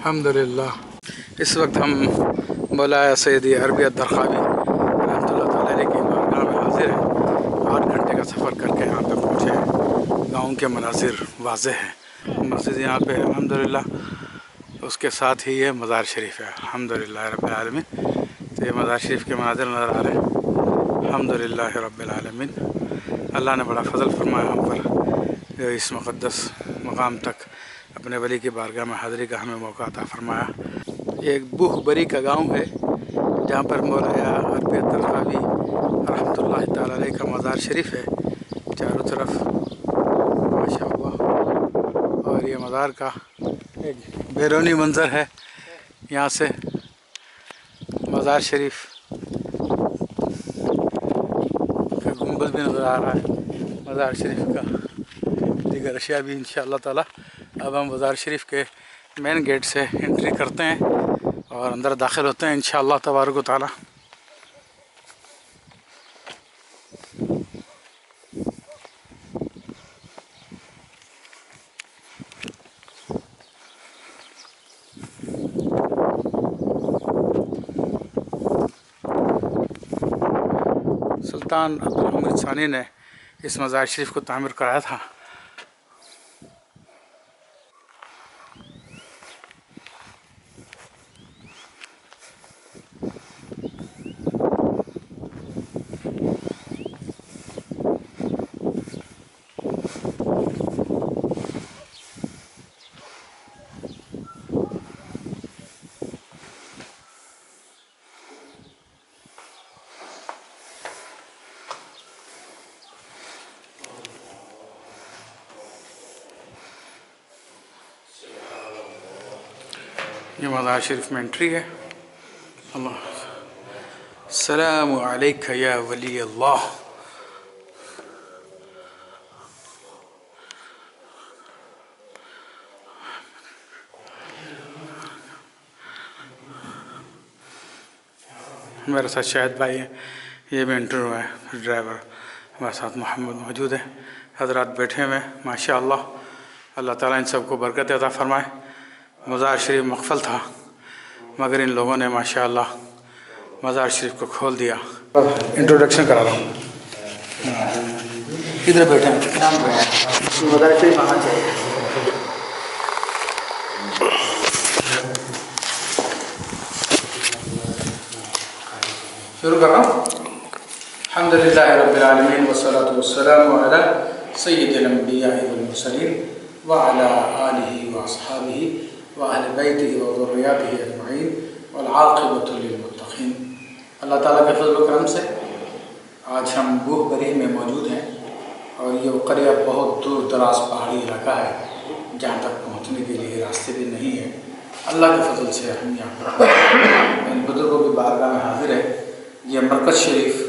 الحمدللہ اس وقت ہم مولانا سیدی عربی الدرقاوی رحمۃ اللہ تعالیٰ علیہ کی بارگاہ میں حاضر ہیں. 8 گھنٹے کا سفر کر کے یہاں پہ پہنچے ہیں. گاؤں کے مناظر واضح ہیں. مسجد یہاں پہ الحمدللہ، اس کے ساتھ ہی یہ مزار شریف ہے. الحمدللہ رب العالمین. تو یہ مزار شریف کے مناظر نظر آ رہے ہیں. الحمدللہ رب العالمین. اللہ نے بڑا فضل فرمایا ہم پر، اس مقدس مقام تک اپنے ولی کی بارگاہ میں حاضری کا ہمیں موقع عطا فرمایا. یہ ایک بوہ بری کا گاؤں ہے جہاں پر مولانا عربی الدرقاوی رحمۃ اللہ تعالیٰ علیہ کا مزار شریف ہے چاروں طرف ماشاء اللہ. اور یہ مزار کا ایک بیرونی منظر ہے. یہاں سے مزار شریف کا گنبد بھی نظر آ رہا ہے. مزار شریف کا دیگر اشیاء بھی انشاءاللہ تعالی. اب ہم مزار شریف کے مین گیٹ سے انٹری کرتے ہیں اور اندر داخل ہوتے ہیں انشاءاللہ تبارک و تعالی. سلطان عبدالحمید ثانی نے اس مزار شریف کو تعمیر کرایا تھا. یہ مزار شریف میں انٹری ہے. اللہ السلام علیکہ یا ولی اللہ. میرے ساتھ شاہد بھائی ہیں، یہ بھی انٹر ہوا ہے. ڈرائیور ہمارے ساتھ محمد موجود ہے. حضرات بیٹھے ہوئے ماشاء اللہ. اللہ تعالیٰ ان سب کو برکت عطا فرمائے. مزار شریف مقفل تھا مگر ان لوگوں نے ماشاء اللہ مزار شریف کو کھول دیا. انٹروڈکشن کرا رہا ہوں. کدھر بیٹھے ہیں؟ مزار شریف آنا چاہیے. شروع کر رہا ہوں. الحمدللہ رب العالمین والصلاة والسلام علی سید الانبیاء والمرسلین وعلی آلہ واصحابہ وأہل بیتہ وذریاتہ اجمعین والعاقبۃ للمتقین. اللہ تعالیٰ کے فضل و کرم سے آج ہم بوہ بری میں موجود ہیں اور یہ قریہ بہت دور دراز پہاڑی علاقہ ہے جہاں تک پہنچنے کے لیے راستے بھی نہیں ہیں. اللہ کے فضل سے ہم یہاں پر ان بزرگوں کی بارگاہ میں حاضر ہے. یہ مرکز شریف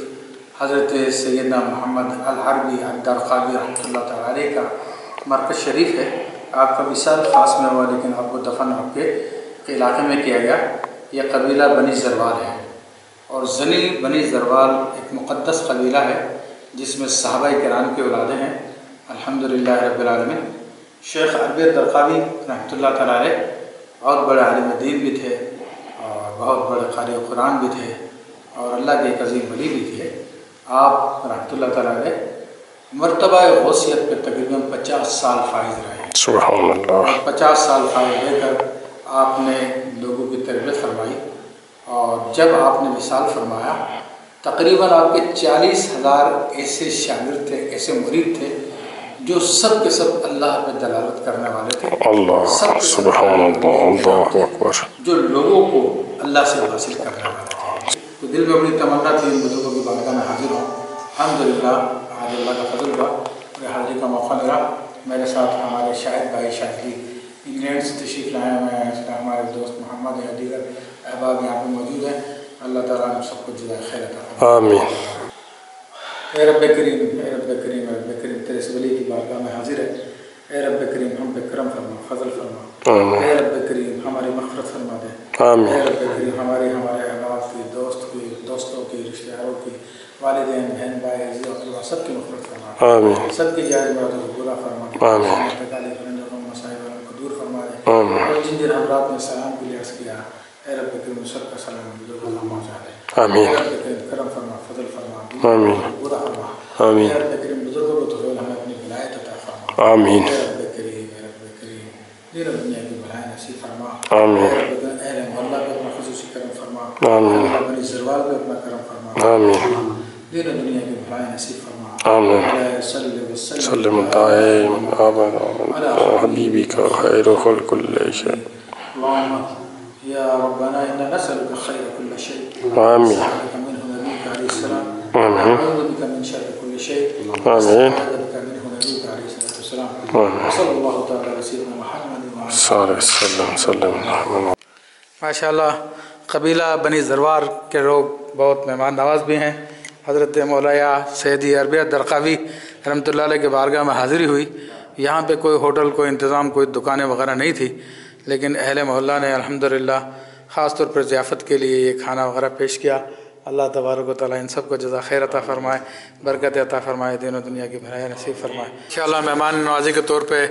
حضرت سیدنا محمد العربی الدرقاوی رحمۃ اللہ تعالیٰ علیہ کا مرکز شریف ہے. آپ کا وصال خاص میں ہوا لیکن آپ کو دفن آپ کے علاقے میں کیا گیا. یہ قبیلہ بنی زروال ہے اور زنی بنی زروال ایک مقدس قبیلہ ہے جس میں صحابہ کرام کے اولادیں ہیں. الحمدللہ رب العالمین. شیخ عربی الدرقاوی رحمۃ اللہ تعالیٰ علیہ بہت بڑے عالم دین بھی تھے اور بہت بڑے قاری قرآن بھی تھے اور اللہ کے ایک عظیم ولی بھی تھے. آپ رحمۃ اللہ تعالیٰ علیہ مرتبہ غوثیت پہ تقریباً 50 سال فائز رہے ہیں. سبحان اللہ. اور 50 سال فائز لے کر آپ نے لوگوں کی تربیت فرمائی اور جب آپ نے وصال فرمایا تقریباً آپ کے 40,000 ایسے شاگرد تھے، ایسے مرید تھے جو سب کے سب اللہ پہ دلالت کرنے والے تھے. اللہ سبحان اللہ. اللہ اکبر. جو لوگوں کو اللہ سے حاصل کرنے والے تھے. تو دل میں اپنی تمنا تھی ان بزرگوں کی بارگاہ میں حاضر ہوں. الحمدللہ آج اللہ کا فضل ہوا اور حاضری کا موقع ملا. میرے ساتھ ہمارے شاہد بھائی شاہدی انگلینڈ سے تشریف لائے ہوئے ہیں. اس کا ہمارے دوست محمد یا دیگر احباب یہاں پہ موجود ہیں. اللہ تعالیٰ ہم سب کو جزائے خیر عطا فرمائے. آمین. اے رب کریم، اے رب کریم، اے رب کریم، تیرے سے ولی کی بارگاہ میں حاضر ہے. اے رب کریم ہم پہ کرم فرما، فضل فرما. آمین. اے رب کریم ہماری مغفرت فرما دے. آمین. اے رب کریم ہمارے احباب کی، دوستوں کی، رشتہ داروں کی، والدین، بہن بھائی، عزیز و اقربا سب کی مغفرت فرما. آمین. سب کی جائز مرادوں کو پورا فرما دے. آمین. تکالیف رنجوں مسائل کو دور فرما دے. اور جن جن حضرات نے سلام کے لیے عرض کیا اے رب کریم سب کا سلام بزرگ اللہ پہنچا دے. آمین. اے رب کریم کرم فرما فضل فرما آمین. برا فرما. آمین. اے رب کریم بزرگوں کو تو ہمیں اپنی ولایت عطا فرما. آمین. اے رب کریم دین و دنیا کی بھلائی نصیب فرما. آمین. اے رب اہل محلہ پہ اپنا خصوصی کرم فرما. آمین. بنی زروال پہ اپنا کرم فرما. آمین. دین و دنیا کی بھلائی نصیب فرما. آمین. سلم دائم آمن حبیبک خیر خلق اللہ شیء. اللهم يا ربنا إنا نسألك خير كل شيء. آمين. نسألك منه نبيك عليه السلام. آمين. نعوذ بك من شر كل شيء. آمين. نستعيذ بك منه نبيك عليه الصلاة والسلام. آمين. وصلى الله تعالى على سيدنا محمد وعلى صلی اللہ علیہ وسلم. ماشاء اللہ قبیلہ بنی زروار کے لوگ بہت مہمان نواز بھی ہیں. حضرت مولایا سیدی عربیت درقاوی رحمۃ اللہ علیہ کے بارگاہ میں حاضری ہوئی. یہاں پہ کوئی ہوٹل کوئی انتظام کوئی دکانیں وغیرہ نہیں تھی، لیکن اہل محلہ نے الحمدللہ خاص طور پر ضیافت کے لیے یہ کھانا وغیرہ پیش کیا. اللہ تبارک و تعالیٰ ان سب کو جزا خیر عطا فرمائے، برکت عطا فرمائے، دین و دنیا کی بھلائی نصیب فرمائے. انشاءاللہ مہمان نوازی کے طور پہ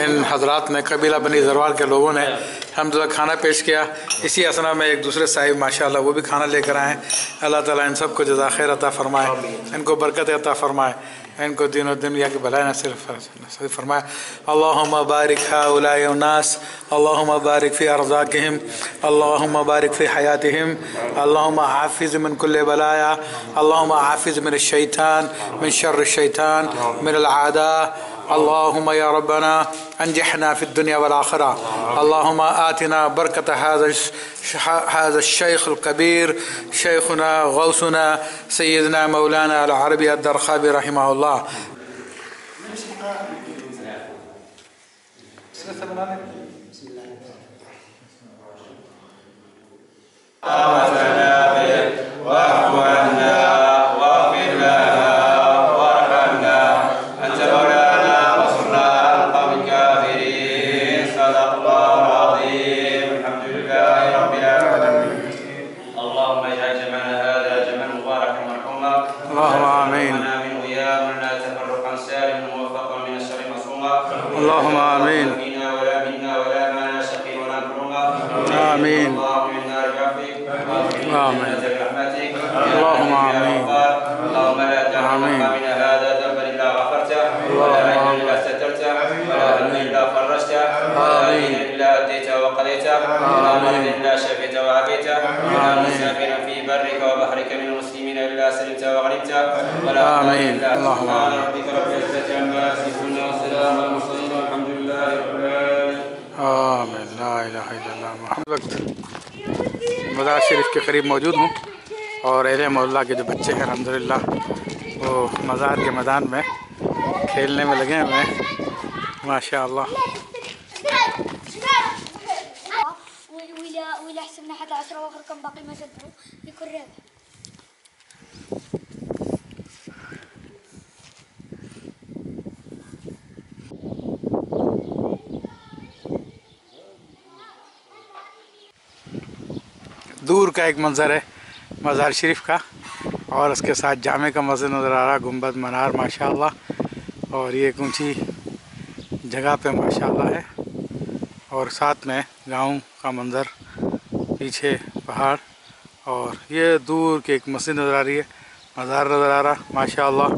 ان حضرات نے قبیلہ بنی زروار کے لوگوں نے الحمدللہ کھانا پیش کیا. اسی اسنا میں ایک دوسرے صاحب ماشاءاللہ وہ بھی کھانا لے کر آئے ہیں. اللہ تعالیٰ ان سب کو جزا خیر عطا فرمائے، ان کو برکت عطا فرمائے، ان کو دین و دنیا کی بھلائی نصیب فرمائے. اللہم بارک ہؤلاء الناس، اللہم بارک فی ارزاقہم، اللہم بارک فی حیاتہم، اللہم حافظ من کل بلایا، اللہم حافظ من الشیطان، من شر الشیطان، من العاداء. اللہم یا ربنا انجحنا فی الدنیا والآخرہ. اللہم آتنا برکت هذا الشیخ الکبیر شیخنا غوثنا سیدنا مولانا العربی الدرقاوی رحمہ اللہ. اللهم آمين. آمين. آمين. اللهم آمين. اللهم لا تحرمنا من هذا ذنبا إلا غفرته، ولا عيبا إلا سترته، ولا هما إلا فرجته، ولا دينا إلا أديته وقضيته، ولا مرض إلا شفيته وعافيته، ولا مسافرا في برك وبحرك من المسلمين إلا سلمته وغنمته، ولا آمين. اللهم سبحان ربك رب العزة عما يصفون وسلام على المرسلين والحمد لله رب العالمين. آمین. لا الہ الا اللہ محمد. وقت مزار شریف کے قریب موجود ہوں اور اہل محلہ کے جو بچے ہیں الحمدللہ وہ مزار کے میدان میں کھیلنے میں لگے ہوئے ہیں ماشاء اللہ. وإلى حسبنا 11 وآخر كم باقي ما جدوا يكون رابع. دور کا ایک منظر ہے مزار شریف کا اور اس کے ساتھ جامع کا مسجد نظر آ رہا، گنبد منار ماشاءاللہ، اور یہ ایک اونچی جگہ پہ ماشاءاللہ ہے اور ساتھ میں گاؤں کا منظر، پیچھے پہاڑ اور یہ دور کی ایک مسجد نظر آ رہی ہے، مزار نظر آ رہا ماشاءاللہ.